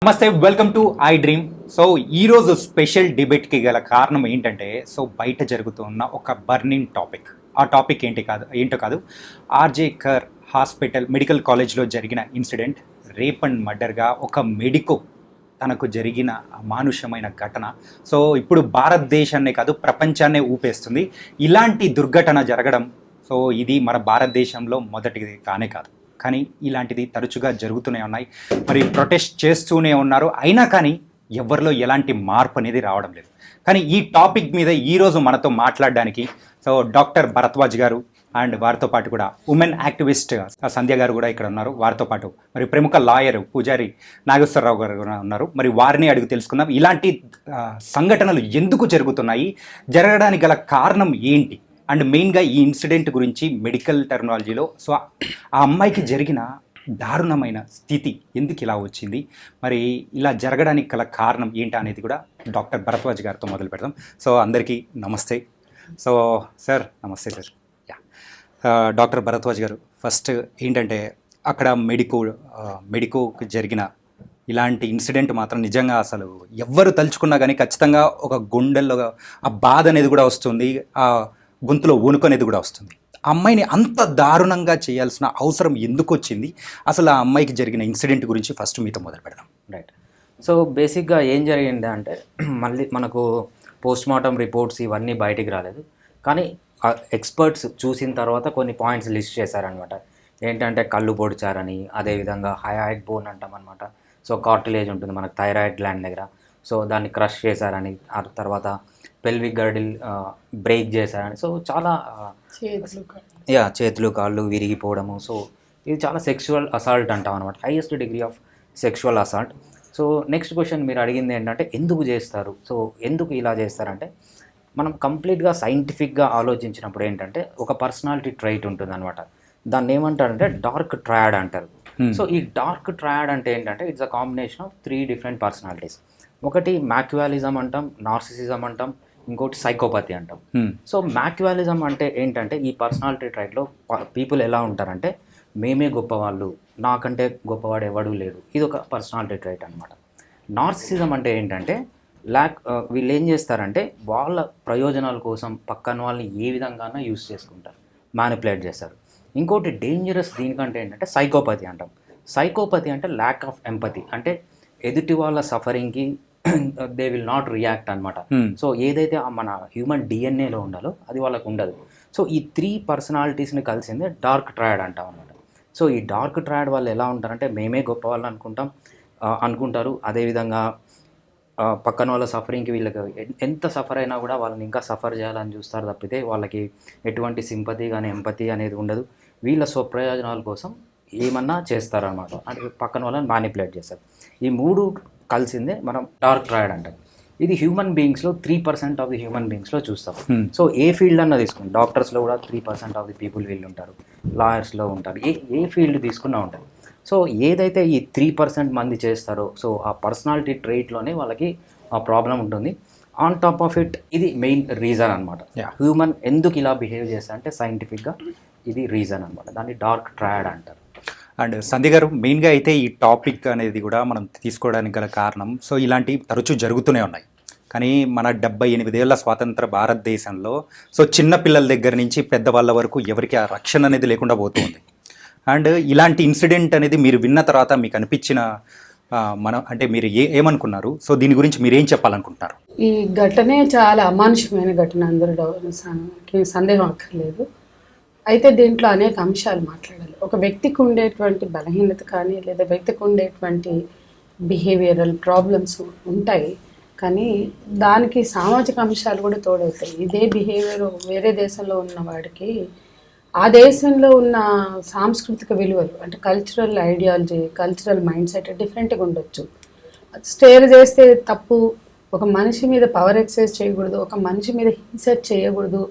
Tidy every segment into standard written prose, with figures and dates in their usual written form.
నమస్తే, welcome to I dream. So ఈరోజు special డిబేట్కి గల కారణం ఏంటంటే, సో బయట జరుగుతున్న ఒక బర్నింగ్ టాపిక్. ఆ టాపిక్ ఏంటో కాదు, ఆర్జే కర్ హాస్పిటల్ మెడికల్ కాలేజ్లో జరిగిన ఇన్సిడెంట్, రేప్ అండ్ మర్డర్గా ఒక మెడికో తనకు జరిగిన అమానుషమైన ఘటన. సో ఇప్పుడు భారతదేశాన్నే కాదు, ప్రపంచాన్నే ఊపేస్తుంది. ఇలాంటి దుర్ఘటన జరగడం, సో ఇది మన భారతదేశంలో మొదటిది కానే కాదు, కానీ ఇలాంటిది తరచుగా జరుగుతూనే ఉన్నాయి. మరి ప్రొటెస్ట్ చేస్తూనే ఉన్నారు, అయినా కానీ ఎవరిలో ఎలాంటి మార్పు అనేది రావడం లేదు. కానీ ఈ టాపిక్ మీద ఈరోజు మనతో మాట్లాడడానికి సో డాక్టర్ భరద్వాజ్ గారు అండ్ వారితో పాటు కూడా ఉమెన్ యాక్టివిస్ట్ సంధ్య గారు కూడా ఇక్కడ ఉన్నారు. వారితో పాటు మరి ప్రముఖ లాయర్ పూజారి నాగేశ్వరరావు గారు కూడా ఉన్నారు. మరి వారిని అడిగి తెలుసుకుందాం, ఇలాంటి సంఘటనలు ఎందుకు జరుగుతున్నాయి, జరగడానికి గల కారణం ఏంటి, అండ్ మెయిన్గా ఈ ఇన్సిడెంట్ గురించి మెడికల్ టెర్మినాలజీలో సో ఆ అమ్మాయికి జరిగిన దారుణమైన స్థితి ఎందుకు ఇలా వచ్చింది, మరి ఇలా జరగడానికి గల కారణం ఏంటి అనేది కూడా డాక్టర్ భరద్వాజ్ గారితో మొదలు పెడదాం. సో అందరికీ నమస్తే. సో సార్ నమస్తే సార్. యా, డాక్టర్ భరద్వాజ్ గారు, ఫస్ట్ ఏంటంటే అక్కడ మెడికోకి జరిగిన ఇలాంటి ఇన్సిడెంట్ మాత్రం నిజంగా అసలు ఎవ్వరు తలుచుకున్నా కానీ ఖచ్చితంగా ఒక గుండెల్లో ఆ బాధ అనేది కూడా వస్తుంది, ఆ గొంతులో వణుకు అనేది కూడా వస్తుంది. ఆ అమ్మాయిని అంత దారుణంగా చేయాల్సిన అవసరం ఎందుకు వచ్చింది, అసలు ఆ అమ్మాయికి జరిగిన ఇన్సిడెంట్ గురించి ఫస్ట్ మీతో మొదలు పెడదాం. రైట్. సో బేసిక్గా ఏం జరిగింది అంటే, మళ్ళీ మనకు పోస్ట్ మార్టం రిపోర్ట్స్ ఇవన్నీ బయటికి రాలేదు, కానీ ఎక్స్పర్ట్స్ చూసిన తర్వాత కొన్ని పాయింట్స్ లిస్ట్ చేశారనమాట. ఏంటంటే కళ్ళు పొడిచారని, అదేవిధంగా హయాయిడ్ బోన్ అంటాం అనమాట. సో కార్టిలేజ్ ఉంటుంది మనకు థైరాయిడ్ గ్లాండ్ దగ్గర, సో దాన్ని క్రష్ చేశారని, ఆ తర్వాత పెల్విక్ గర్డిల్ బ్రేక్ చేశారని, సో చాలా చేతులు కాళ్ళు విరిగిపోవడము. సో ఇది చాలా సెక్షువల్ అసాల్ట్ అంటాం అనమాట, highest degree of sexual assault. So next question మీరు అడిగింది ఏంటంటే ఎందుకు చేస్తారు, సో ఎందుకు ఇలా చేస్తారంటే, మనం కంప్లీట్గా సైంటిఫిక్గా ఆలోచించినప్పుడు ఏంటంటే ఒక పర్సనాలిటీ ట్రైట్ ఉంటుంది అనమాట. దాన్ని ఏమంటారంటే డార్క్ ట్రయాడ్ అంటారు. సో ఈ డార్క్ ట్రయాడ్ అంటే ఏంటంటే it's a combination of 3 different personalities. ఒకటి మ్యాక్యువాలిజం అంటాం, నార్సిసిజం అంటాం, ఇంకోటి సైకోపతి అంటాం. సో మ్యాక్యువాలిజం అంటే ఏంటంటే ఈ పర్సనాలిటీ ట్రైట్లో పీపుల్ ఎలా ఉంటారంటే, మేమే గొప్పవాళ్ళు, నాకంటే గొప్పవాడు ఎవడూ లేడు, ఇది ఒక పర్సనాలిటీ ట్రైట్ అనమాట. నార్సిసిజం అంటే ఏంటంటే వీళ్ళు ఏం చేస్తారంటే వాళ్ళ ప్రయోజనాల కోసం పక్కన వాళ్ళని ఏ విధంగానూ యూజ్ చేసుకుంటారు, మ్యానిపులేట్ చేస్తారు. ఇంకోటి డేంజరస్ దీనికంటే ఏంటంటే సైకోపతి అంటాం. సైకోపతి అంటే ల్యాక్ ఆఫ్ ఎంపతి, అంటే ఎదుటి వాళ్ళ సఫరింగ్కి దే విల్ నాట్ రియాక్ట్ అనమాట. సో ఏదైతే మన హ్యూమన్ డిఎన్ఏలో ఉండాలో అది వాళ్ళకు ఉండదు. సో ఈ 3 పర్సనాలిటీస్ని కలిసిందే డార్క్ ట్రయాడ్ అంటాం అనమాట. సో ఈ డార్క్ ట్రయాడ్ వాళ్ళు ఎలా ఉంటారంటే మేమే గొప్ప వాళ్ళు అనుకుంటారు. అదేవిధంగా పక్కన వాళ్ళ సఫరింగ్కి వీళ్ళకి ఎంత సఫర్ అయినా కూడా వాళ్ళని ఇంకా సఫర్ చేయాలని చూస్తారు తప్పితే వాళ్ళకి ఎటువంటి సింపతి కానీ ఎంపతి అనేది ఉండదు. వీళ్ళ స్వప్రయోజనాల కోసం ఏమన్నా చేస్తారన్నమాట, అంటే పక్కన వాళ్ళని మ్యానిపులేట్ చేస్తారు. ఈ 3 కలిసిందే మనం డార్క్ ట్రయాడ్ అంటాం. ఇది హ్యూమన్ బీయింగ్స్లో 3% ఆఫ్ ది హ్యూమన్ బీయింగ్స్లో చూస్తాం. సో ఏ ఫీల్డ్ అన్నా తీసుకుని, డాక్టర్స్లో కూడా 3% ఆఫ్ ది పీపుల్ వీళ్ళు ఉంటారు, లాయర్స్లో ఉంటారు, ఏ ఫీల్డ్ తీసుకున్నా ఉంటారు. సో ఏదైతే ఈ 3% మంది చేస్తారో, సో ఆ పర్సనాలిటీ ట్రైట్లోనే వాళ్ళకి ఆ ప్రాబ్లం ఉంటుంది. ఆన్ టాప్ ఆఫ్ ఇట్ ఇది మెయిన్ రీజన్ అనమాట. హ్యూమన్ ఎందుకు ఇలా బిహేవ్ చేస్తా అంటే సైంటిఫిక్గా ఇది రీజన్ అనమాట, దాన్ని డార్క్ ట్రయాడ్ అంటారు. అండ్ సంధ్య గారు, మెయిన్గా అయితే ఈ టాపిక్ అనేది కూడా మనం తీసుకోవడానికి గల కారణం, సో ఇలాంటివి తరచూ జరుగుతూనే ఉన్నాయి, కానీ మన 78 ఏళ్ల స్వాతంత్ర భారతదేశంలో సో చిన్న పిల్లల దగ్గర నుంచి పెద్దవాళ్ళ వరకు ఎవరికి ఆ రక్షణ అనేది లేకుండా పోతుంది. అండ్ ఇలాంటి ఇన్సిడెంట్ అనేది మీరు విన్న తర్వాత మీకు అనిపించిన అంటే మీరు ఏమనుకున్నారు, సో దీని గురించి మీరేం చెప్పాలనుకుంటున్నారు? ఈ ఘటనే చాలా అమానుషమైన ఘటన, అందరూ సందేహం అక్కర్లేదు. అయితే దీంట్లో అనేక అంశాలు మాట్లాడాలి. ఒక వ్యక్తికి ఉండేటువంటి బలహీనత కానీ, లేదా వ్యక్తికి ఉండేటువంటి బిహేవియరల్ ప్రాబ్లమ్స్ ఉంటాయి, కానీ దానికి సామాజిక అంశాలు కూడా తోడవుతాయి. ఇదే బిహేవియర్ వేరే దేశంలో ఉన్న వాడికి ఆ దేశంలో ఉన్న సాంస్కృతిక విలువలు, అంటే cultural ideology, cultural mind set డిఫరెంట్గా ఉండొచ్చు. స్టేర్ చేస్తే తప్పు, ఒక మనిషి మీద పవర్ ఎక్సర్సైజ్ చేయకూడదు, ఒక మనిషి మీద హింస చేయకూడదు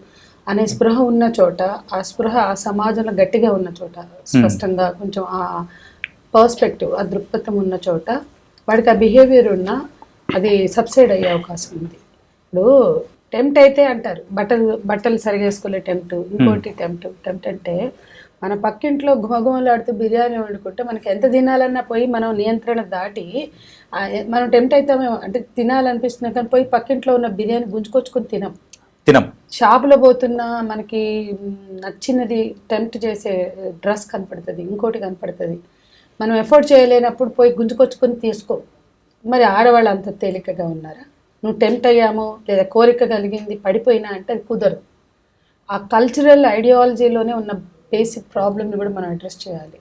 అనే స్పృహ ఉన్న చోట, ఆ స్పృహ ఆ సమాజంలో గట్టిగా ఉన్న చోట, స్పష్టంగా కొంచెం ఆ పర్స్పెక్టివ్, ఆ దృక్పథం ఉన్న చోట వాడికి ఆ బిహేవియర్ ఉన్నా అది సబ్సైడ్ అయ్యే అవకాశం ఉంది. ఇప్పుడు టెంప్ట్ అయితే అంటారు, బట్టలు సరిగేసుకోలే టెంప్ట్, ఇంకోటి టెంప్ట్ అంటే మన పక్కింట్లో గుమగుమలాడుతూ బిర్యానీ వండుకుంటే మనకి ఎంత తినాలన్నా పోయి మనం నియంత్రణ దాటి మనం టెంప్ట్ అవుతామేమో, అంటే తినాలనిపిస్తున్నా కానీ పోయి పక్కింట్లో ఉన్న బిర్యానీ గుంజుకొచ్చుకొని తినం. షాపులో పోతున్నా మనకి నచ్చినది టెంప్ట్ చేసే డ్రెస్ కనపడుతుంది, ఇంకోటి కనపడుతుంది, మనం ఎఫోర్డ్ చేయలేనప్పుడు పోయి గుంజుకొచ్చుకొని తీసుకో. మరి ఆడవాళ్ళు అంత తేలికగా ఉన్నారా? నువ్వు టెంప్ట్ అయ్యామో లేదా కోరిక కలిగింది పడిపోయినా అంటే అది కుదరదు. ఆ కల్చరల్ ఐడియాలజీలోనే ఉన్న బేసిక్ ప్రాబ్లమ్ని కూడా మనం అడ్రస్ చేయాలి.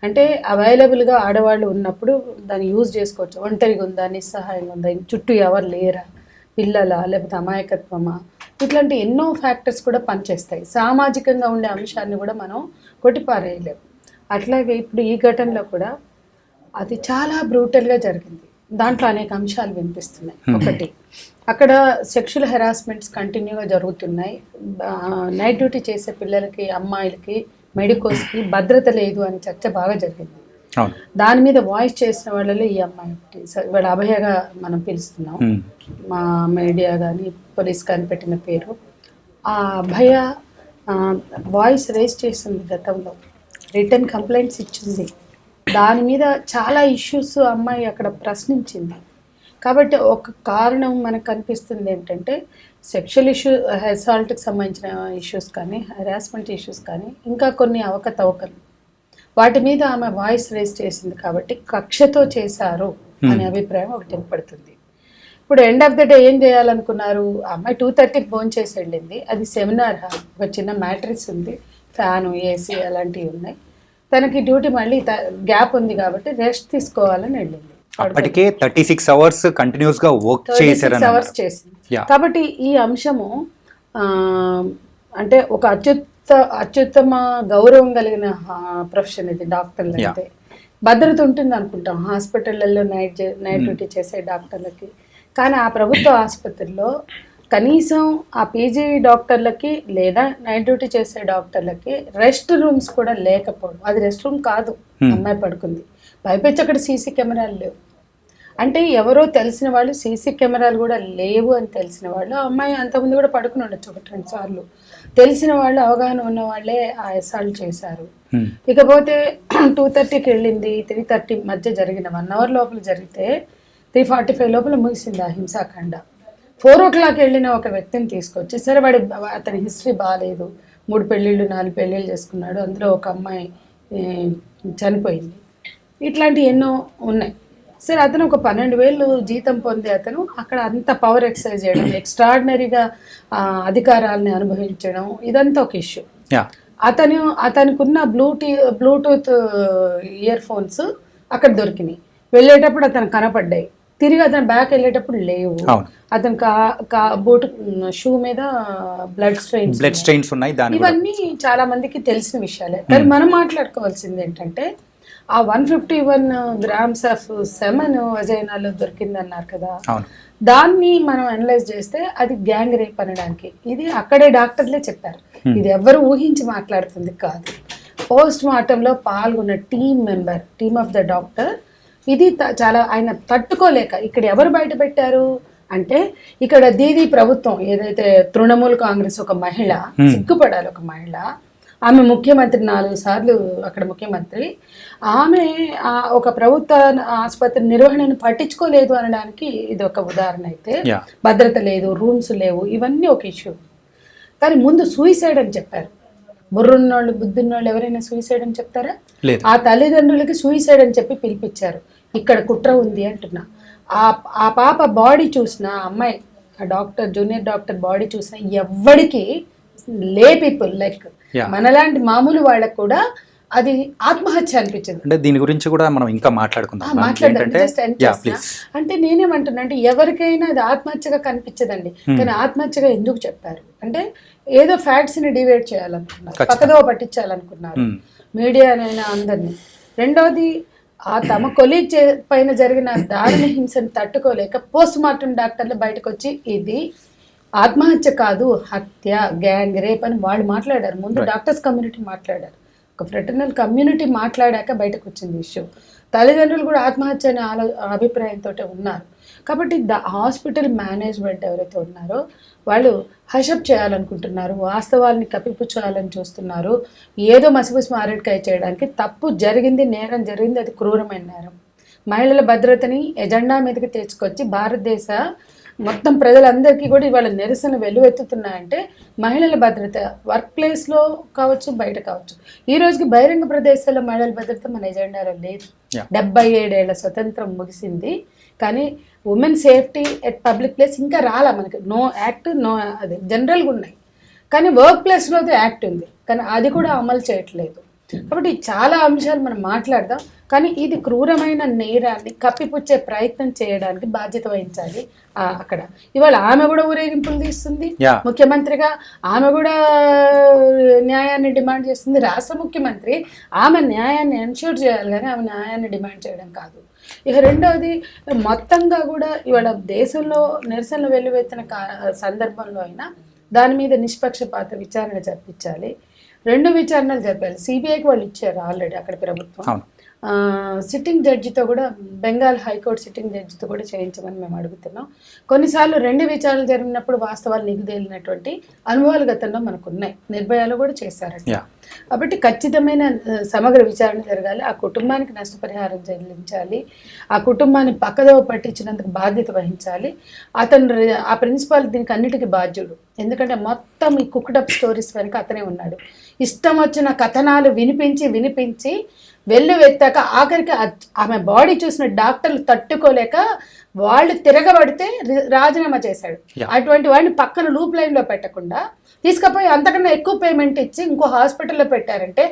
అంటే అవైలబుల్గా ఆడవాళ్ళు ఉన్నప్పుడు దాన్ని యూజ్ చేసుకోవచ్చు. ఒంటరిగా ఉందా, నిస్సహాయంగా ఉందా, చుట్టూ ఎవరు లేరా, పిల్లలా, లేకపోతే అమాయకత్వమా, ఇట్లాంటి ఎన్నో ఫ్యాక్టర్స్ కూడా పనిచేస్తాయి. సామాజికంగా ఉండే అంశాన్ని కూడా మనం కొట్టిపారేయలేము. అట్లాగే ఇప్పుడు ఈ ఘటనలో కూడా అది చాలా బ్రూటల్గా జరిగింది. దాంట్లో అనేక అంశాలు వినిపిస్తున్నాయి. ఒకటి, అక్కడ సెక్షువల్ హెరాస్మెంట్స్ కంటిన్యూగా జరుగుతున్నాయి. నైట్ డ్యూటీ చేసే పిల్లలకి, అమ్మాయిలకి, మెడికోస్కి భద్రత లేదు అని చర్చ బాగా జరిగింది. దాని మీద వాయిస్ చేసిన వాళ్ళలో ఈ అమ్మాయి ఇవాళ అభయగా మనం పిలుస్తున్నాం, మా మీడియా కానీ పోలీస్ కానీ పెట్టిన పేరు. ఆ అభయ వాయిస్ రేస్ చేసింది, గతంలో రిటర్న్ కంప్లైంట్స్ ఇచ్చింది. దాని మీద చాలా ఇష్యూస్ అమ్మాయి అక్కడ ప్రశ్నించింది. కాబట్టి ఒక కారణం మనకు కనిపిస్తుంది ఏంటంటే సెక్షువల్ అసాల్ట్కి సంబంధించిన ఇష్యూస్ కానీ, హెరాస్మెంట్ ఇష్యూస్ కానీ, ఇంకా కొన్ని అవకతవకలు, వాటి మీద ఆమె వాయిస్ రేస్ చేసింది. కాబట్టి కక్షతో చేశారు అనే అభిప్రాయం ఒకటి ఏర్పడుతుంది. ఇప్పుడు ఎండ్ ఆఫ్ ద డే ఏం చేయాలనుకున్నారు? అమ్మాయి 2:30కి భోజనం చేసి వెళ్ళింది. అది సెమినార్ హాల్, ఒక చిన్న మ్యాట్రిక్స్ ఉంది, ఫ్యాను, ఏసీ అలాంటివి ఉన్నాయి. తనకి డ్యూటీ మళ్ళీ గ్యాప్ ఉంది కాబట్టి రెస్ట్ తీసుకోవాలని వెళ్ళింది. అప్పటికే 36 hours కంటిన్యూస్ గా వర్క్ చేసింది. కాబట్టి ఈ అంశము అంటే ఒక అత్యుత్తమ గౌరవం కలిగిన ప్రొఫెషన్ ఇది. డాక్టర్లు అంటే భద్రత ఉంటుంది అనుకుంటాం హాస్పిటళ్లలో నైట్ డ్యూటీ చేసే డాక్టర్లకి. కానీ ఆ ప్రభుత్వ ఆసుపత్రిలో కనీసం ఆ పీజీ డాక్టర్లకి లేదా నైట్ డ్యూటీ చేసే డాక్టర్లకి రెస్ట్ రూమ్స్ కూడా లేకపోవడం. అది రెస్ట్ రూమ్ కాదు, అమ్మాయి పడుకుంది. పైపెచ్చి అక్కడ సీసీ కెమెరాలు లేవు. అంటే ఎవరో తెలిసిన వాళ్ళు, సీసీ కెమెరాలు కూడా లేవు అని తెలిసిన వాళ్ళు, అమ్మాయి అంతకుముందు కూడా పడుకుని ఉండొచ్చు 1-2 సార్లు. తెలిసిన వాళ్ళు, అవగాహన ఉన్న వాళ్ళే ఆ అసాల్ట్ చేశారు. ఇకపోతే 2:30కి వెళ్ళింది, 3:30 మధ్య జరిగిన 1 hour లోపల జరిగితే 3:45 లోపల ముగిసింది ఆ హింసాకాండ. 4 o'clock వెళ్ళిన ఒక వ్యక్తిని తీసుకొచ్చి, సరే అతని హిస్టరీ బాగాలేదు, 3 పెళ్ళిళ్ళు 4 పెళ్ళిళ్ళు చేసుకున్నాడు, అందులో ఒక అమ్మాయి చనిపోయింది, ఇట్లాంటివి ఎన్నో ఉన్నాయి. సరే అతను ఒక 12,000 జీతం పొందే అతను అక్కడ అంత పవర్ ఎక్సర్సైజ్ చేయడం, ఎక్స్ట్రాడినరీగా అధికారాలని అనుభవించడం, ఇదంతా ఒక ఇష్యూ. అతనుకున్న బ్లూటూత్ ఇయర్ ఫోన్స్ అక్కడ దొరికినాయి. వెళ్ళేటప్పుడు అతను కనపడ్డాయి, తిరిగి అతను బ్యాక్ వెళ్ళేటప్పుడు లేవు. అతను బూట్ షూ మీద బ్లడ్ స్ట్రెయిన్స్ ఉన్నాయి. ఇవన్నీ చాలా మందికి తెలిసిన విషయాలే. కానీ మనం మాట్లాడుకోవాల్సింది ఏంటంటే ఆ 151 grams ఆఫ్ సెమన్ వజైనాలో దొరికిందన్నారు కదా, దాన్ని మనం అనలైజ్ చేస్తే అది గ్యాంగ్ రేప్ అనడానికి. ఇది అక్కడే డాక్టర్లే చెప్పారు, ఇది ఎవరు ఊహించి మాట్లాడుతుంది కాదు. పోస్ట్ మార్టంలో పాల్గొన్న టీమ్ ఆఫ్ ద డాక్టర్ ఇది చాలా ఆయన తట్టుకోలేక ఇక్కడ ఎవరు బయట పెట్టారు అంటే, ఇక్కడ దీదీ ప్రభుత్వం ఏదైతే తృణమూల్ కాంగ్రెస్ ఒక మహిళ, సిగ్గుపడాలి ఒక మహిళ, ఆమె ముఖ్యమంత్రి 4 సార్లు అక్కడ ముఖ్యమంత్రి, ఆమె ఒక ప్రభుత్వ ఆసుపత్రి నిర్వహణను పట్టించుకోలేదు అనడానికి ఇది ఒక ఉదాహరణ. అయితే భద్రత లేదు, రూమ్స్ లేవు, ఇవన్నీ ఒక ఇష్యూ. కానీ ముందు సూయిసైడ్ అని చెప్పారు. బుర్రున్నోళ్ళు, బుద్ధున్నోళ్ళు ఎవరైనా సూయిసైడ్ అని చెప్తారా? ఆ తల్లిదండ్రులకి సూయిసైడ్ అని చెప్పి పిలిపించారు. ఇక్కడ కుట్ర ఉంది అంటున్నా. ఆ పాప బాడీ చూసిన, అమ్మాయి డాక్టర్, జూనియర్ డాక్టర్ బాడీ చూసిన ఎవ్వడికి పీపుల్ లైక్ మనలాంటి మామూలు వాళ్ళకు కూడా అది ఆత్మహత్య అనిపించింది. అంటే దీని గురించి కూడా మనం ఇంకా మాట్లాడుకుందాం. అంటే నేనేమంటున్నా అంటే ఎవరికైనా అది ఆత్మహత్యగా కనిపించదండి, కానీ ఆత్మహత్యగా ఎందుకు చెప్పారు అంటే ఏదో ఫ్యాక్ట్స్ ని డివైడ్ చేయాలనుకున్నారు, పక్కదో పట్టించాలనుకున్నారు మీడియానైనా అందరినీ. రెండవది తమ కొలీగ్ పైన జరిగిన దారుణ హింసను తట్టుకోలేక పోస్ట్ మార్టం డాక్టర్లు బయటకు వచ్చి ఇది ఆత్మహత్య కాదు, హత్య, గ్యాంగ్ రేప్ అని వాళ్ళు మాట్లాడారు. ముందు డాక్టర్స్ కమ్యూనిటీ మాట్లాడారు, ఒక ఫ్రెటర్నల్ కమ్యూనిటీ మాట్లాడాక బయటకు వచ్చింది ఇష్యూ. తల్లిదండ్రులు కూడా ఆత్మహత్య అనే అభిప్రాయంతో ఉన్నారు. కాబట్టి హాస్పిటల్ మేనేజ్మెంట్ ఎవరైతే ఉన్నారో వాళ్ళు హషప్ చేయాలనుకుంటున్నారు, వాస్తవాల్ని కప్పిపుచ్చాలని చూస్తున్నారు, ఏదో మసిపూసి మారేడుకాయ చేయడానికి. తప్పు జరిగింది, నేరం జరిగింది, అది క్రూరమైన నేరం. మహిళల భద్రతని ఎజెండా మీదకి తెచ్చుకొచ్చి భారతదేశ మొత్తం ప్రజలందరికీ కూడా ఇవాళ నిరసన వెల్లువెత్తుతున్నాయంటే మహిళల భద్రత వర్క్ ప్లేస్లో కావచ్చు, బయట కావచ్చు. ఈ రోజుకి బహిరంగ ప్రదేశాల్లో మహిళల భద్రత మన ఎజెండాలో లేదు. 77 ఏళ్ల స్వతంత్రం ముగిసింది, కానీ women safety at public place ఇంకా రాలా మనకి. నో యాక్ట్, నో అది జనరల్గా ఉన్నాయి, కానీ వర్క్ ప్లేస్లో యాక్ట్ ఉంది, కానీ అది కూడా అమలు చేయట్లేదు. కాబట్టి చాలా అంశాలు మనం మాట్లాడదాం, కానీ ఇది క్రూరమైన నేరాన్ని కప్పిపుచ్చే ప్రయత్నం చేయడానికి బాధ్యత వహించాలి అక్కడ. ఇవాళ ఆమె కూడా ఊరేగింపులు తీస్తుంది ముఖ్యమంత్రిగా, ఆమె కూడా న్యాయాన్ని డిమాండ్ చేస్తుంది. రాష్ట్ర ముఖ్యమంత్రి ఆమె న్యాయాన్ని ఎన్ష్యూర్ చేయాలి, కానీ ఆమె న్యాయాన్ని డిమాండ్ చేయడం కాదు. ఇక రెండవది, మొత్తంగా కూడా ఇవాళ దేశంలో నిరసనలు వెల్లువెత్తిన సందర్భంలో అయినా దాని మీద నిష్పక్షపాత విచారణ జరిపించాలి. 2 విచారణలు జరిపాలి. సిబిఐకి వాళ్ళు ఇచ్చారు ఆల్రెడీ అక్కడ ప్రభుత్వం. సిట్టింగ్ జడ్జితో కూడా, బెంగాల్ హైకోర్టు సిట్టింగ్ జడ్జితో కూడా చేయించమని మేము అడుగుతున్నాం. కొన్నిసార్లు 2 విచారణలు జరిగినప్పుడు వాస్తవాలు నిగుదేలినటువంటి అనుభవాలు గతంలో మనకు ఉన్నాయి. నిర్భయాలు కూడా చేశారంట. కాబట్టి ఖచ్చితమైన సమగ్ర విచారణ జరగాలి. ఆ కుటుంబానికి నష్టపరిహారం చెల్లించాలి. ఆ కుటుంబాన్ని పక్కదోవ పట్టించినందుకు బాధ్యత వహించాలి. ఆ ప్రిన్సిపాల్ దీనికి అన్నిటికీ బాధ్యుడు. ఎందుకంటే మొత్తం ఈ కుక్డప్ స్టోరీస్ వెనక అతనే ఉన్నాడు. ఇష్టం వచ్చిన కథనాలు వినిపించి వెల్లువెత్తాక ఆఖరికి ఆమె బాడీ చూసిన డాక్టర్లు తట్టుకోలేక వాళ్ళు తిరగబడితే రాజీనామా చేశాడు. అటువంటి వాడిని పక్కన లూప్ లైన్లో పెట్టకుండా తీసుకుపోయి అంతకన్నా ఎక్కువ పేమెంట్ ఇచ్చి ఇంకో హాస్పిటల్లో పెట్టారంటే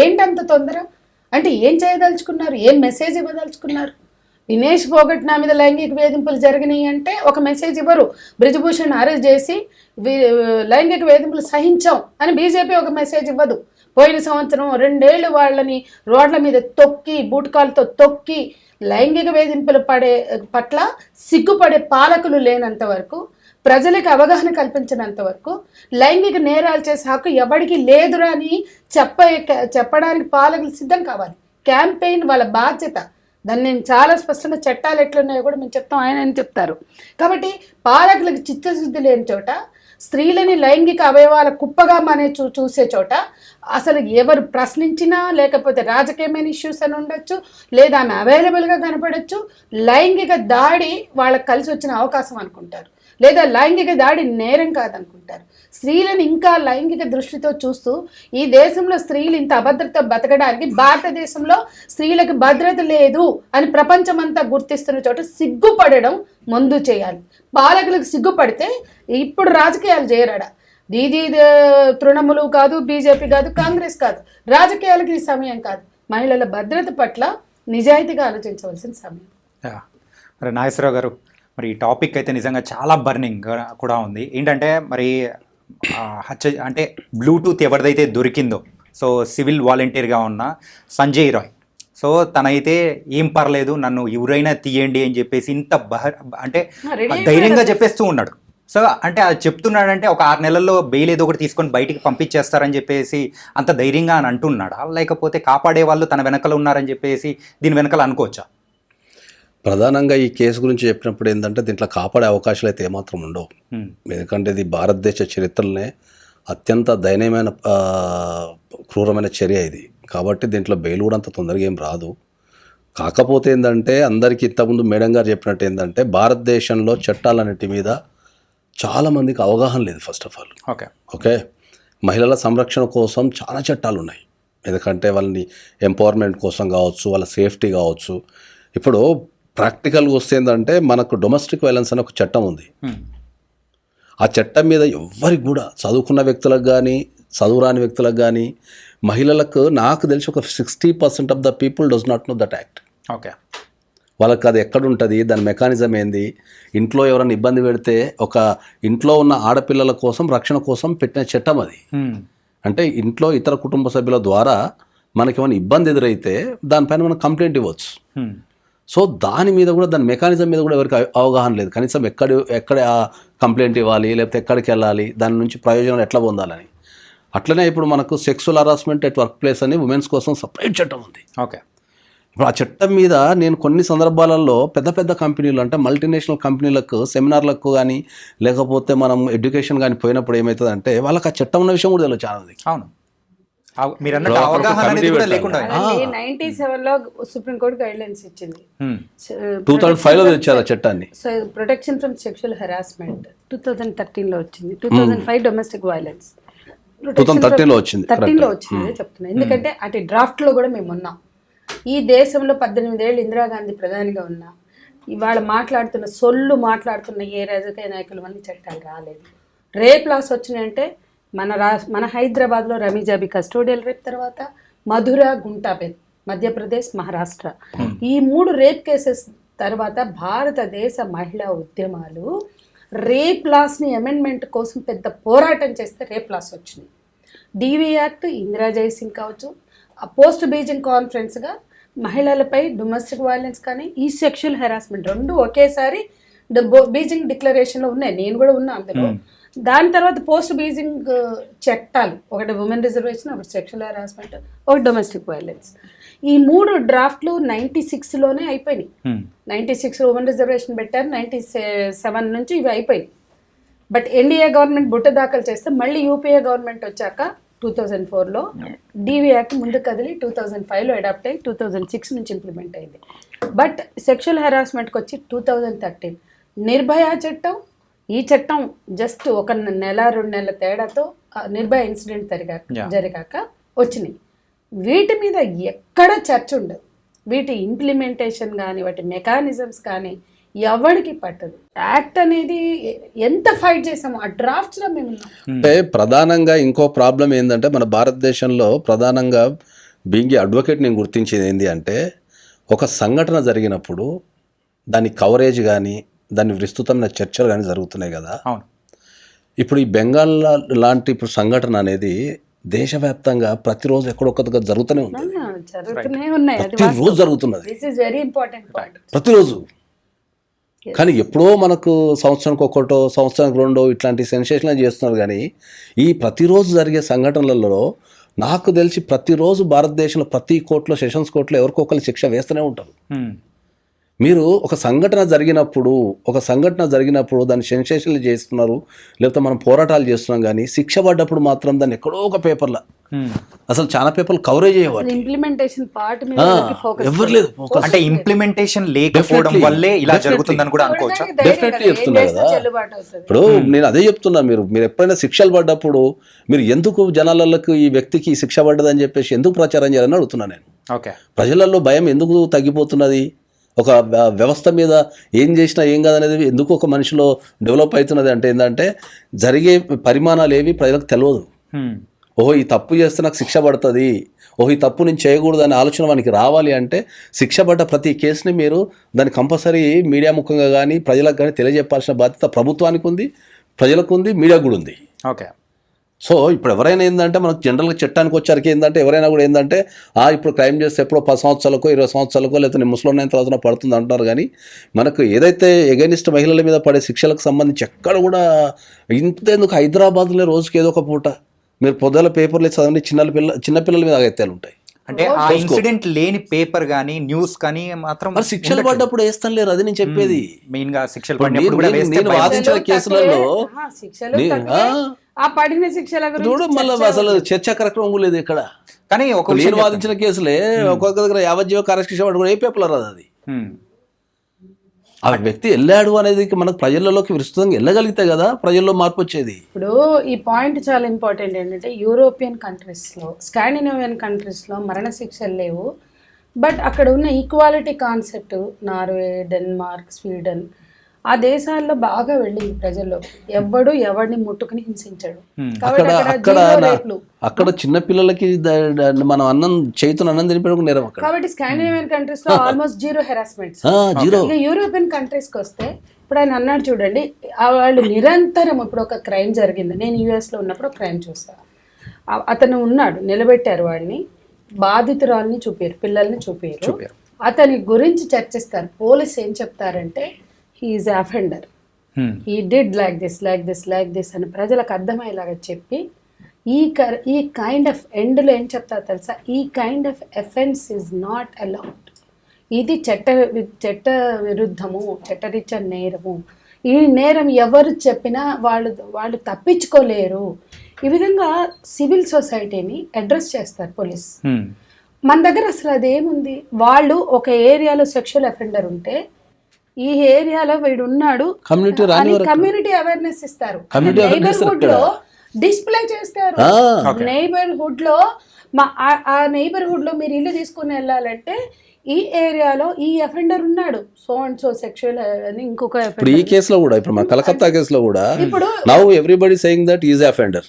ఏంటంత తొందర? అంటే ఏం చేయదలుచుకున్నారు? ఏం మెసేజ్ ఇవ్వదలుచుకున్నారు? వినేష్ పోగట్ నా మీద లైంగిక వేధింపులు జరిగినాయి అంటే ఒక మెసేజ్ ఇవ్వరు. బ్రిజ్భూషణ్ అరెస్ట్ చేసి లైంగిక వేధింపులు సహించాం అని బీజేపీ ఒక మెసేజ్ ఇవ్వదు. పోయిన సంవత్సరం 2 ఏళ్ళు వాళ్ళని రోడ్ల మీద తొక్కి, బూట్కాలతో తొక్కి లైంగిక వేధింపులు పట్ల సిగ్గుపడే పాలకులు లేనంత వరకు, ప్రజలకు అవగాహన కల్పించినంత వరకు, లైంగిక నేరాలు చేసే హక్కు ఎవరికి లేదురా అని చెప్పడానికి పాలకులు సిద్ధం కావాలి. క్యాంపెయిన్ వాళ్ళ బాధ్యత. దాన్ని నేను చాలా స్పష్టంగా చట్టాలు ఎట్లున్నాయో కూడా మేము చెప్తాం, ఆయన చెప్తారు. కాబట్టి పాలకులకు చిత్తశుద్ధి లేని చోట, స్త్రీలని లైంగిక అవయవాల కుప్పగా చూసే చోట అసలు ఎవరు ప్రశ్నించినా, లేకపోతే రాజకీయమైన ఇష్యూస్ అని ఉండొచ్చు, లేదా ఆమె అవైలబుల్గా కనపడచ్చు, లైంగిక దాడి వాళ్ళకి కలిసి వచ్చిన అవకాశం అనుకుంటారు, లేదా లైంగిక దాడి నేరం కాదనుకుంటారు. స్త్రీలను ఇంకా లైంగిక దృష్టితో చూస్తూ ఈ దేశంలో స్త్రీలు ఇంత అభద్రత బతకడానికి, భారతదేశంలో స్త్రీలకు భద్రత లేదు అని ప్రపంచమంతా గుర్తిస్తున్న చోట సిగ్గుపడడం ముందు చేయాలి. పాలకులకు సిగ్గుపడితే ఇప్పుడు రాజకీయాలు చేయరాడా? ఇది తృణములు కాదు, బీజేపీ కాదు, కాంగ్రెస్ కాదు, రాజకీయాలకి ఈ సమయం కాదు. మహిళల భద్రత పట్ల నిజాయితీగా ఆలోచించవలసిన సమయం. మరి నాగేశ్వరరావు గారు, మరి ఈ టాపిక్ అయితే నిజంగా చాలా బర్నింగ్ కూడా ఉంది. ఏంటంటే మరి అంటే బ్లూటూత్ ఎవరిదైతే దొరికిందో, సో సివిల్ వాలంటీర్గా ఉన్న సంజయ్ రాయ్, సో తనైతే ఏం పర్లేదు నన్ను ఎవరైనా తీయండి అని చెప్పేసి ఇంత అంటే ధైర్యంగా చెప్పేస్తూ ఉన్నాడు. సో అంటే అది చెప్తున్నాడంటే ఒక 6 నెలల్లో బెయిల్ ఏదో ఒకటి తీసుకొని బయటికి పంపించేస్తారని చెప్పేసి అంత ధైర్యంగా అని అంటున్నాడా, లేకపోతే కాపాడే వాళ్ళు తన వెనకలు ఉన్నారని చెప్పేసి దీని వెనకాల అనుకోవచ్చా? ప్రధానంగా ఈ కేసు గురించి చెప్పినప్పుడు ఏంటంటే దీంట్లో కాపాడే అవకాశాలు అయితే ఏమాత్రం ఉండవు. ఎందుకంటే ఇది భారతదేశ చరిత్రలోనే అత్యంత దయనీయమైన క్రూరమైన చర్య ఇది. కాబట్టి దీంట్లో బెయిల్ కూడా అంత తొందరగా ఏం రాదు. కాకపోతే ఏంటంటే అందరికీ ఇంతకుముందు మేడం గారు చెప్పినట్టు ఏంటంటే భారతదేశంలో చట్టాలన్నిటి మీద చాలామందికి అవగాహన లేదు. ఫస్ట్ ఆఫ్ ఆల్ ఓకే, మహిళల సంరక్షణ కోసం చాలా చట్టాలు ఉన్నాయి. ఎందుకంటే వాళ్ళని ఎంపవర్మెంట్ కోసం కావచ్చు, వాళ్ళ సేఫ్టీ కావచ్చు. ఇప్పుడు ప్రాక్టికల్గా వస్తే ఏంటంటే మనకు డొమెస్టిక్ వైలెన్స్ అనే ఒక చట్టం ఉంది. ఆ చట్టం మీద ఎవ్వరికి కూడా, చదువుకున్న వ్యక్తులకు కానీ చదువురాని వ్యక్తులకు కానీ, మహిళలకు నాకు తెలిసి ఒక 60% of the people does not know that act. Okay, వాళ్ళకి అది ఎక్కడుంటుంది, దాని మెకానిజం ఏంది, ఇంట్లో ఎవరైనా ఇబ్బంది పెడితే ఒక ఇంట్లో ఉన్న ఆడపిల్లల కోసం రక్షణ కోసం పెట్టిన చట్టం అది. అంటే ఇంట్లో ఇతర కుటుంబ సభ్యుల ద్వారా మనకి ఏమైనా ఇబ్బంది ఎదురైతే దానిపైన మనం కంప్లైంట్ ఇవ్వచ్చు. సో దాని మీద కూడా, దాని మెకానిజం మీద కూడా ఎవరికి అవగాహన లేదు. కనీసం ఎక్కడ కంప్లైంట్ ఇవ్వాలి, లేకపోతే ఎక్కడికి వెళ్ళాలి, దాని నుంచి ప్రయోజనాలు ఎట్లా పొందాలని. అట్లనే ఇప్పుడు మనకు sexual harassment at work place అని ఉమెన్స్ కోసం సపరేట్ చట్టం ఉంది. ఓకే, ఇప్పుడు ఆ చట్టం మీద నేను కొన్ని సందర్భాలలో పెద్ద పెద్ద కంపెనీలు అంటే మల్టీనేషనల్ కంపెనీలకు సెమినార్లకు కానీ లేకపోతే మనం ఎడ్యుకేషన్ కానీ పోయినప్పుడు ఏమవుతుందంటే వాళ్ళకి ఆ చట్టం ఉన్న విషయం కూడా తెలియదు చాలా మందికి. అవును, మీరు అన్నట్టు అవగాహన అనేది కూడా లేకుండా. 97 లో సుప్రీంకోర్టు గైడ్ లైన్స్ ఇచ్చింది. 2005 లో తెచ్చారు ఆ చట్టాన్ని. ప్రొటెక్షన్ ఫ్రమ్ సెక్షువల్ హెరాస్మెంట్ 2013 లో వచ్చింది. 2005 డొమెస్టిక్ వైలెన్స్ 2013 లో వచ్చింది. 13 లో వచ్చింది చెప్తున్నా. ఎందుకంటే అటు డ్రాఫ్ట్ లో కూడా మేము ఉన్నాం. ఈ దేశంలో 18 ఏళ్ళు ఇందిరాగాంధీ ప్రధానిగా ఉన్నా ఇవాళ మాట్లాడుతున్న ఏ రాజకీయ నాయకుల వల్ల చట్టాలు రాలేదు. రేప్ లాస్ వచ్చినాయంటే మన హైదరాబాద్లో రమీజాబీ కస్టోడియల్ రేప్, తర్వాత మధుర, గుంటాబెన్ మధ్యప్రదేశ్, మహారాష్ట్ర, ఈ 3 రేప్ కేసెస్ తర్వాత భారతదేశ మహిళా ఉద్యమాలు రేప్ లాస్ని అమెండ్మెంట్ కోసం పెద్ద పోరాటం చేస్తే రేప్ లాస్ వచ్చినాయి. డివి యాక్ట్, ఇందిరా జైసింగ్ కావచ్చు, ఆ పోస్ట్ బీజింగ్ కాన్ఫరెన్స్గా మహిళలపై డొమెస్టిక్ వైలెన్స్ కానీ ఈ సెక్షువల్ హెరాస్మెంట్ 2 ఒకేసారి బీజింగ్ డిక్లరేషన్లో ఉన్నాయి. నేను కూడా ఉన్నా అందులో. దాని తర్వాత పోస్ట్ బీజింగ్ చట్టాలు, ఒకటి ఉమెన్ రిజర్వేషన్, ఒకటి సెక్షువల్ హెరాస్మెంట్, ఒకటి డొమెస్టిక్ వైలెన్స్. ఈ 3 డ్రాఫ్ట్లు 96లోనే అయిపోయినాయి. 96లో ఉమెన్ రిజర్వేషన్ పెట్టారు, 97 నుంచి ఇవి అయిపోయినాయి. బట్ ఎన్డీఏ గవర్నమెంట్ బుట్ట దాఖలు చేస్తే మళ్ళీ యూపీఏ గవర్నమెంట్ వచ్చాక 2004లో డివి యాక్ట్ ముందు కదిలి 2005లో అడాప్ట్ అయ్యి 2006 నుంచి ఇంప్లిమెంట్ అయింది. బట్ సెక్షువల్ హెరాస్మెంట్కి వచ్చి 2013 నిర్భయ చట్టం. ఈ చట్టం జస్ట్ 1 నెల 2 నెలల తేడాతో నిర్భయ ఇన్సిడెంట్ జరిగాక వచ్చినాయి. వీటి మీద ఎక్కడ చర్చ ఉండదు. వీటి ఇంప్లిమెంటేషన్ కానీ వాటి మెకానిజమ్స్ కానీ ఎవరికి పట్టదు. యాక్ట్ అనేది ఎంత ఫైట్ చేసామో ఆ డ్రాఫ్ట్స్లో మేము. అంటే ప్రధానంగా ఇంకో ప్రాబ్లం ఏంటంటే మన భారతదేశంలో ప్రధానంగా బీయింగ్ అడ్వకేట్ నేను గుర్తించేది ఏంటి అంటే ఒక సంఘటన జరిగినప్పుడు దాని కవరేజ్ కానీ దాని విస్తృతమైన చర్చలు కానీ జరుగుతున్నాయి కదా. అవును, ఇప్పుడు ఈ బెంగాల్ లాంటి ఇప్పుడు సంఘటన అనేది దేశవ్యాప్తంగా ప్రతిరోజు ఎక్కడొక్క జరుగుతూనే ఉంది. ప్రతిరోజు జరుగుతున్నది, ప్రతిరోజు. కానీ ఎప్పుడో మనకు సంవత్సరానికి ఒకటో సంవత్సరానికి రెండో ఇట్లాంటి సెన్సేషన్లు చేస్తున్నారు. కానీ ఈ ప్రతిరోజు జరిగే సంఘటనలలో నాకు తెలిసి ప్రతిరోజు భారతదేశంలో ప్రతి కోర్టులో, సెషన్స్ కోర్టులో ఎవరికొకరు శిక్ష వేస్తూనే ఉంటారు. మీరు ఒక సంఘటన జరిగినప్పుడు దాన్ని సెన్సేషన్లు చేస్తున్నారు, లేకపోతే మనం పోరాటాలు చేస్తున్నాం. కానీ శిక్ష పడ్డప్పుడు మాత్రం దాన్ని ఎక్కడో ఒక పేపర్లో, అసలు చాలా పేపర్లు కవరేజ్ అయ్యేవాళ్ళు. ఇంప్లిమెంటేషన్ పార్ట్ మీద ఎవరు లేదు. అంటే ఇంప్లిమెంటేషన్ లేకపోవడం వల్లే ఇలా జరుగుతుందని కూడా అనుకోవచ్చా? డెఫినెట్లీ చెప్తున్నా కదా. ఇప్పుడు నేను అదే చెప్తున్నా, మీరు ఎప్పుడైనా శిక్షలు పడ్డప్పుడు మీరు ఎందుకు జనాలకు ఈ వ్యక్తికి శిక్ష పడ్డదని చెప్పేసి ఎందుకు ప్రచారం చేయాలని అడుగుతున్నా నేను. ఓకే, ప్రజలలో భయం ఎందుకు తగ్గిపోతున్నది? ఒక వ్యవస్థ మీద ఏం చేసినా ఏం కాదనేది ఎందుకు ఒక మనిషిలో డెవలప్ అవుతున్నది అంటే ఏంటంటే జరిగే పరిమాణాలు ఏవి ప్రజలకు తెలియదు. ఓహో ఈ తప్పు చేస్తే నాకు శిక్ష పడుతుంది, ఓహో ఈ తప్పు నేను చేయకూడదు అనే ఆలోచన వానికి రావాలి అంటే శిక్ష పడ్డ ప్రతి కేసుని మీరు దాన్ని కంపల్సరీ మీడియా ముఖంగా కానీ ప్రజలకు కానీ తెలియజెప్పాల్సిన బాధ్యత ప్రభుత్వానికి ఉంది, ప్రజలకు ఉంది, మీడియాకు కూడా ఉంది. ఓకే. సో ఇప్పుడు ఎవరైనా ఏంటంటే మనకు జనరల్గా చట్టానికి వచ్చారికి ఏంటంటే ఎవరైనా కూడా ఏంటంటే ఇప్పుడు క్రైమ్ చేస్తే ఎప్పుడో 10 సంవత్సరాలకో 20 సంవత్సరాలకో లేకపోతే నేను ముసలిన తర్వాత పడుతుంది అంటున్నారు. కానీ మనకు ఏదైతే ఎగైనిస్ట్ మహిళల మీద పడే శిక్షలకు సంబంధించి ఎక్కడ కూడా ఇంతేందుకు హైదరాబాద్లో రోజుకి ఏదో ఒక పూట మీరు పొద్దుల పేపర్లు చదవండి, చిన్నపిల్లల మీద అగత్యాలు ఉంటాయి. అంటే ఆ ఇన్సిడెంట్ లేని పేపర్ కానీ న్యూస్ కానీ మాత్రం శిక్షలు పడ్డప్పుడు వేస్తాను లేరు. అది నేను చెప్పేది మెయిన్ గా. శిక్షలు పడినప్పుడు నేను వాదించిన కేసులలో పడిన శిక్షల చూడు మళ్ళీ అసలు చర్చా కార్యక్రమం లేదు ఇక్కడ. కానీ ఒక నేను వాదించిన కేసులే ఒక్కొక్క దగ్గర యావజ్జీవ కారశిక్ష పట్టుకుని ఏ పేపర్లో రాదు. అది ఆ వ్యక్తి వెళ్ళాడు అనేది మనకు ప్రజలలోకి విస్తృతంగా వెళ్ళగలిగితే కదా ప్రజల్లో మార్పు వచ్చేది. ఇప్పుడు ఈ పాయింట్ చాలా ఇంపార్టెంట్ ఏంటంటే యూరోపియన్ కంట్రీస్లో, స్కాండినేవియన్ కంట్రీస్లో మరణశిక్షలు లేవు. బట్ అక్కడ ఉన్న equality concept Norway, Denmark, Sweden ఆ దేశాల్లో బాగా వెళ్ళింది ప్రజల్లో. ఎవడిని ముట్టుకుని హింసించాడు. అక్కడ చిన్న పిల్లలకి మనం అన్నం చేతున్న అన్నం తినిపించడం నేరం అక్కడ. కాబట్టి స్కాండినేవియన్ కంట్రీస్ లో almost zero harassments. European countries కి వస్తే ఇప్పుడు ఆయన అన్నాడు చూడండి, వాళ్ళు నిరంతరం ఇప్పుడు ఒక క్రైమ్ జరిగింది. నేను యుఎస్ లో ఉన్నప్పుడు క్రైమ్ చూస్తాను. అతను ఉన్నాడు, నిలబెట్టారు వాడిని, బాధితురాల్ని చూపారు, పిల్లల్ని చూపారు, అతని గురించి చర్చిస్తారు. పోలీస్ ఏం చెప్తారంటే he is offender, he did like this అని ప్రజలకు అర్థమయ్యేలాగా చెప్పి ఈ కైండ్ ఆఫ్ ఎండ్లో ఏం చెప్తారు తెలుసా, ఈ kind of offence is not allowed. ఇది చట్ట విరుద్ధము, చట్టరీత్యా నేరము. ఈ నేరం ఎవరు చెప్పినా వాళ్ళు తప్పించుకోలేరు. ఈ విధంగా సివిల్ సొసైటీని అడ్రస్ చేస్తారు పోలీస్. మన దగ్గర అసలు అదేముంది? వాళ్ళు ఒక ఏరియాలో సెక్షువల్ అఫెండర్ ఉంటే ఈ ఏరియాలో వీడు ఉన్నాడు కమ్యూనిటీ అవేర్నెస్ ఇస్తారు, నైబర్హుడ్ లో డిస్ప్లే చేస్తారు. నైబర్హుడ్ లో ఆ నైబర్హుడ్ లో మీరు ఇల్లు తీసుకుని వెళ్ళాలంటే ఈ ఏరియాలో ఈ అఫెండర్ ఉన్నాడు, సో అండ్ సో సెక్షువల్ అని ఇంకొక ఇప్పుడు ఈ కేసులో కూడా, ఇప్పుడు మన కలకత్తా కేసులో కూడా now everybody saying that is offender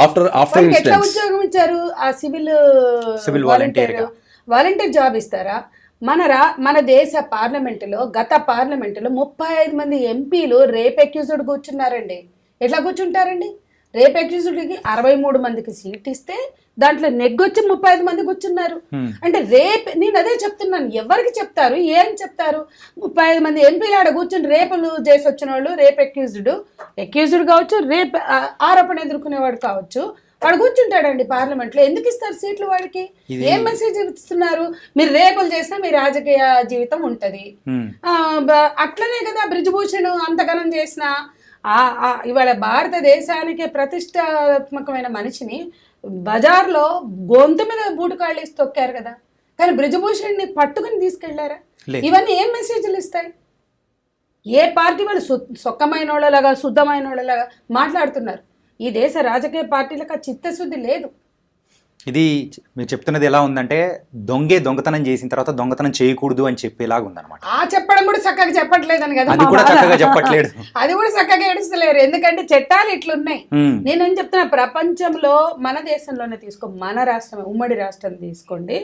after ఎట్లా ఉద్యోగం ఇచ్చారు? ఆ సివిల్ వాలంటీర్ జాబ్ ఇస్తారా? మన దేశ పార్లమెంటులో గత పార్లమెంటులో 35 మంది ఎంపీలు రేప్ అక్యూజ్డ్ కూర్చున్నారండి. ఎట్లా కూర్చుంటారండి? రేప్ అక్యూజ్డ్కి 63 మందికి సీట్ ఇస్తే దాంట్లో నెగ్గొచ్చి 35 మంది కూర్చున్నారు. అంటే నేను అదే చెప్తున్నాను, ఎవరికి చెప్తారు, ఏం చెప్తారు? 35 మంది ఎంపీలు ఆడ కూర్చుని రేపులు చేసి వచ్చిన వాళ్ళు, రేప్ అక్యూజ్డ్ కావచ్చు, రేప్ ఆరోపణ ఎదుర్కొనేవాడు కావచ్చు, వాడు కూర్చుంటాడండి పార్లమెంట్లో. ఎందుకు ఇస్తారు సీట్లు వాడికి? ఏం మెసేజ్ ఇస్తున్నారు? మీరు రేపులు చేసినా మీ రాజకీయ జీవితం ఉంటది. అట్లనే కదా బ్రిజ్భూషణ్ అంతగనం చేసిన ఇవాళ భారతదేశానికి ప్రతిష్టాత్మకమైన మనిషిని బజార్లో గొంతు మీద బూటుకాళ్ళు వేసి తొక్కారు కదా, కానీ బ్రిజ్భూషణ్ని పట్టుకుని తీసుకెళ్లారా? ఇవన్నీ ఏం మెసేజ్లు ఇస్తాయి? ఏ పార్టీ వాళ్ళు సొక్కమైన వాళ్ళలాగా శుద్ధమైన వాళ్ళలాగా మాట్లాడుతున్నారు? ఈ దేశ రాజకీయ పార్టీలకు చిత్తశుద్ధి లేదు. ఇది మీరు చెప్తున్నది ఎలా ఉందంటే దొంగతనం చేసిన తర్వాత దొంగతనం చేయకూడదు అని చెప్పేలాగా ఉందన్నమాట. చెప్పడం కూడా చక్కగా చెప్పట్లేదని కదా, అది కూడా చక్కగా చెప్పట్లేదు, అది కూడా చక్కగా ఏడుస్తలేరు. ఎందుకంటే చట్టాలు ఇట్లున్నాయి. నేనేం చెప్తున్నా, ప్రపంచంలో మన దేశంలోనే తీసుకో, మన రాష్ట్రం ఉమ్మడి రాష్ట్రం తీసుకోండి,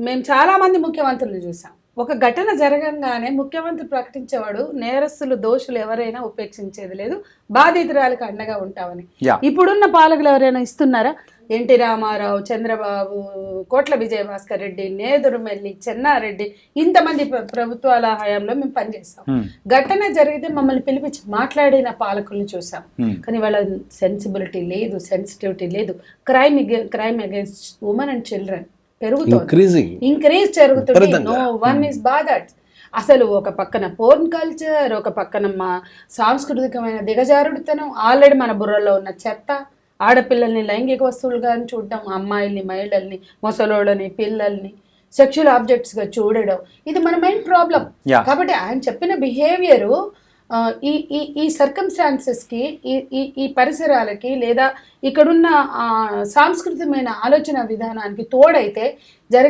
మేము చాలా మంది ముఖ్యమంత్రులు చూసాం. ఒక ఘటన జరగంగానే ముఖ్యమంత్రి ప్రకటించేవాడు నేరస్తులు దోషులు ఎవరైనా ఉపేక్షించేది లేదు, బాధితురాలకు అండగా ఉంటామని. ఇప్పుడున్న పాలకులు ఎవరైనా ఇస్తున్నారా? ఎన్టీ రామారావు, చంద్రబాబు, కోట్ల విజయభాస్కర్ రెడ్డి, నేదురుమెల్లి, చెన్నారెడ్డి, ఇంతమంది ప్రభుత్వాల హయాంలో మేము పనిచేస్తాం. ఘటన జరిగితే మమ్మల్ని పిలిపించి మాట్లాడిన పాలకులను చూసాం. కానీ వాళ్ళ సెన్సిబిలిటీ లేదు, సెన్సిటివిటీ లేదు. Crime against women and children increase జరుగుతుంది. No one is bothered. అసలు ఒక పక్కన పోర్న్ కల్చర్, ఒక పక్కన మా సాంస్కృతికమైన దిగజారుడుతనం, ఆల్రెడీ మన బుర్రలో ఉన్న చెత్త, ఆడపిల్లల్ని లైంగిక వస్తువులుగా చూడడం, అమ్మాయిల్ని, మహిళల్ని, ముసలోళ్ళని, పిల్లల్ని సెక్షువల్ ఆబ్జెక్ట్స్గా చూడడం, ఇది మన మైండ్ ప్రాబ్లం. కాబట్టి ఆయన చెప్పిన బిహేవియరు ఈ సర్కమ్స్టాన్సెస్కి, ఈ పరిసరాలకి, లేదా ఇక్కడున్న సాంస్కృతికమైన ఆలోచన విధానానికి తోడైతే